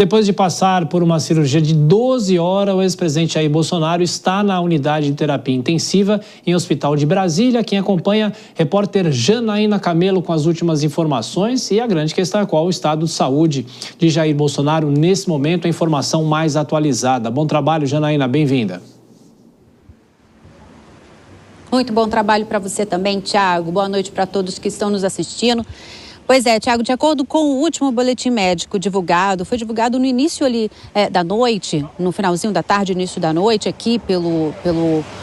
Depois de passar por uma cirurgia de 12 horas, o ex-presidente Jair Bolsonaro está na unidade de terapia intensiva em Hospital de Brasília. Quem acompanha, repórter Janaína Camelo com as últimas informações. E a grande questão é qual o estado de saúde de Jair Bolsonaro nesse momento, a informação mais atualizada. Bom trabalho, Janaína, bem-vinda. Muito bom trabalho para você também, Tiago. Boa noite para todos que estão nos assistindo. Pois é, Tiago, de acordo com o último boletim médico divulgado, foi divulgado no início ali da noite, no finalzinho da tarde, início da noite, aqui pelo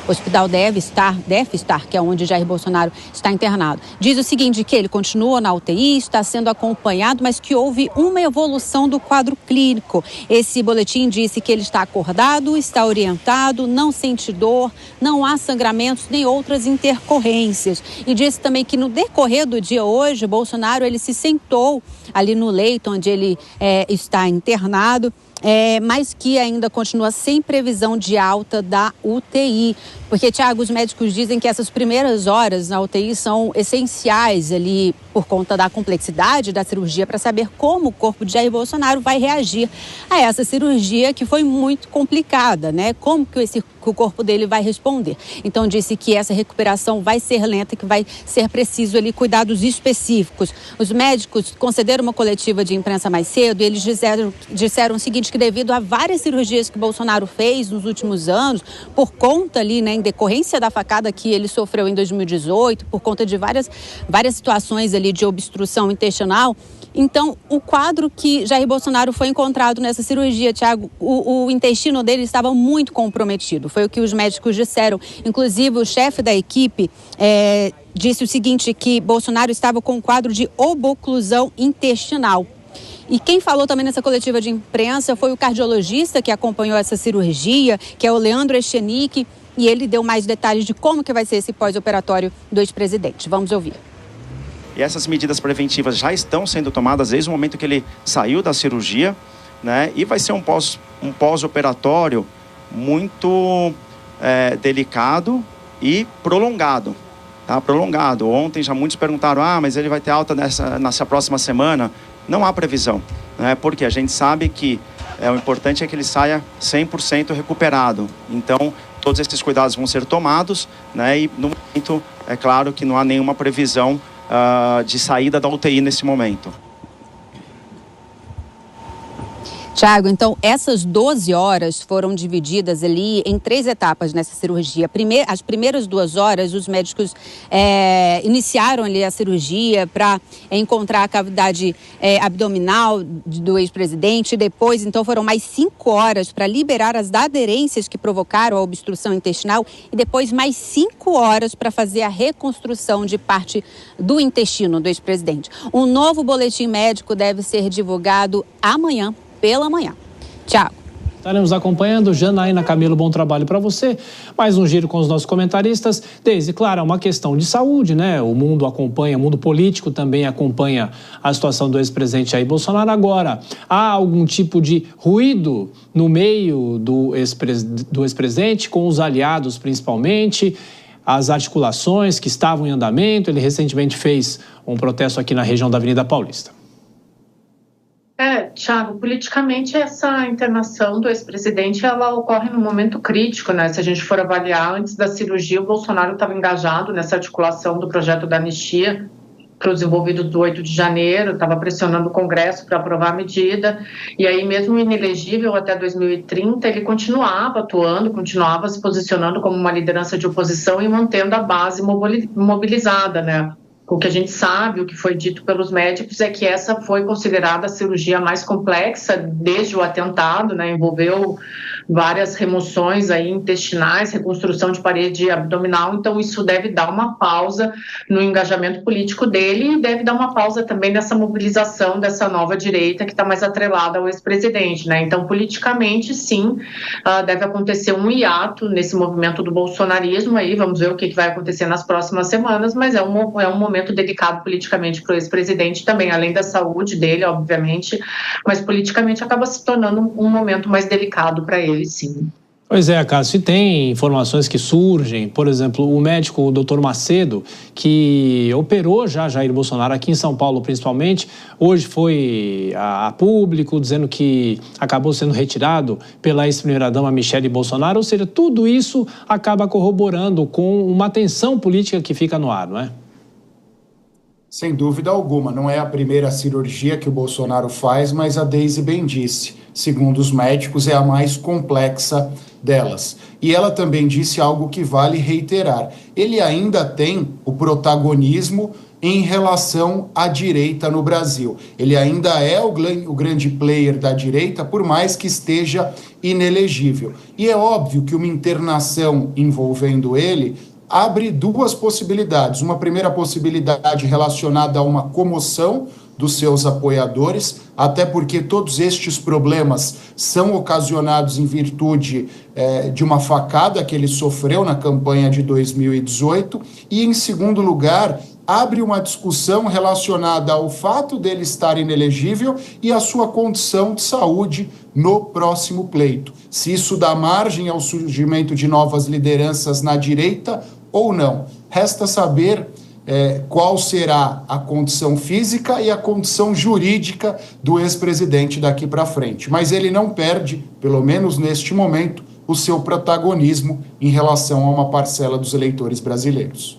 Hospital Deve Estar, que é onde Jair Bolsonaro está internado. Diz o seguinte, que ele continua na UTI, está sendo acompanhado, mas que houve uma evolução do quadro clínico. Esse boletim disse que ele está acordado, está orientado, não sente dor, não há sangramentos nem outras intercorrências. E disse também que no decorrer do dia hoje, Bolsonaro ele se sentou ali no leito onde ele está internado, mas que ainda continua sem previsão de alta da UTI. Porque, Tiago, os médicos dizem que essas primeiras horas na UTI são essenciais ali por conta da complexidade da cirurgia para saber como o corpo de Jair Bolsonaro vai reagir a essa cirurgia que foi muito complicada, né? Como que o corpo dele vai responder. Então, disse que essa recuperação vai ser lenta, que vai ser preciso ali cuidados específicos. Os médicos concederam uma coletiva de imprensa mais cedo e eles disseram o seguinte, que devido a várias cirurgias que Bolsonaro fez nos últimos anos, por conta ali, né, em decorrência da facada que ele sofreu em 2018, por conta de várias situações ali de obstrução intestinal. Então, o quadro que Jair Bolsonaro foi encontrado nessa cirurgia, Tiago, o intestino dele estava muito comprometido. Foi o que os médicos disseram. Inclusive, o chefe da equipe disse o seguinte, que Bolsonaro estava com um quadro de oboclusão intestinal. E quem falou também nessa coletiva de imprensa foi o cardiologista que acompanhou essa cirurgia, que é o Leandro Echenique, e ele deu mais detalhes de como que vai ser esse pós-operatório do ex-presidente. Vamos ouvir. E essas medidas preventivas já estão sendo tomadas desde o momento que ele saiu da cirurgia, né? E vai ser um pós-operatório muito delicado e prolongado. Tá? Prolongado. Ontem já muitos perguntaram, mas ele vai ter alta nessa próxima semana? Não há previsão, né? Porque a gente sabe que o importante é que ele saia 100% recuperado. Então, todos esses cuidados vão ser tomados, né? E no momento, é claro que não há nenhuma previsão de saída da UTI nesse momento. Tiago, então essas 12 horas foram divididas ali em 3 etapas nessa cirurgia. As primeiras 2 horas, os médicos iniciaram ali a cirurgia para encontrar a cavidade abdominal do ex-presidente. Depois, então, foram mais 5 horas para liberar as aderências que provocaram a obstrução intestinal e depois mais 5 horas para fazer a reconstrução de parte do intestino do ex-presidente. Um novo boletim médico deve ser divulgado amanhã pela manhã. Tiago. Estaremos acompanhando. Janaína Camelo, bom trabalho para você. Mais um giro com os nossos comentaristas. Deise, claro, é uma questão de saúde, né? O mundo acompanha, o mundo político também acompanha a situação do ex-presidente Jair Bolsonaro. Agora, há algum tipo de ruído no meio do ex-presidente, com os aliados principalmente, as articulações que estavam em andamento. Ele recentemente fez um protesto aqui na região da Avenida Paulista. Tiago, politicamente essa internação do ex-presidente, ela ocorre num momento crítico, né? Se a gente for avaliar, antes da cirurgia, o Bolsonaro estava engajado nessa articulação do projeto da anistia para os envolvidos do 8 de janeiro, estava pressionando o Congresso para aprovar a medida, e aí mesmo inelegível até 2030, ele continuava atuando, continuava se posicionando como uma liderança de oposição e mantendo a base mobilizada, né? O que a gente sabe, o que foi dito pelos médicos é que essa foi considerada a cirurgia mais complexa desde o atentado, né? Envolveu várias remoções aí intestinais, reconstrução de parede abdominal, então isso deve dar uma pausa no engajamento político dele e deve dar uma pausa também nessa mobilização dessa nova direita que está mais atrelada ao ex-presidente, né? Então, politicamente, sim, deve acontecer um hiato nesse movimento do bolsonarismo aí, vamos ver o que vai acontecer nas próximas semanas, mas é um momento delicado politicamente para o ex-presidente também, além da saúde dele, obviamente, mas politicamente acaba se tornando um momento mais delicado para ele, sim. Pois é, Cássio, se tem informações que surgem, por exemplo, o médico, o doutor Macedo, que operou já Jair Bolsonaro aqui em São Paulo principalmente, hoje foi a público dizendo que acabou sendo retirado pela ex-primeira-dama Michele Bolsonaro, ou seja, tudo isso acaba corroborando com uma tensão política que fica no ar, não é? Sem dúvida alguma, não é a primeira cirurgia que o Bolsonaro faz, mas a Deise bem disse, segundo os médicos, é a mais complexa delas. E ela também disse algo que vale reiterar. Ele ainda tem o protagonismo em relação à direita no Brasil. Ele ainda é o grande player da direita, por mais que esteja inelegível. E é óbvio que uma internação envolvendo ele abre duas possibilidades. Uma primeira possibilidade relacionada a uma comoção dos seus apoiadores, até porque todos estes problemas são ocasionados em virtude de uma facada que ele sofreu na campanha de 2018. E, em segundo lugar, abre uma discussão relacionada ao fato dele estar inelegível e a sua condição de saúde no próximo pleito. Se isso dá margem ao surgimento de novas lideranças na direita ou não. Resta saber qual será a condição física e a condição jurídica do ex-presidente daqui para frente. Mas ele não perde, pelo menos neste momento, o seu protagonismo em relação a uma parcela dos eleitores brasileiros.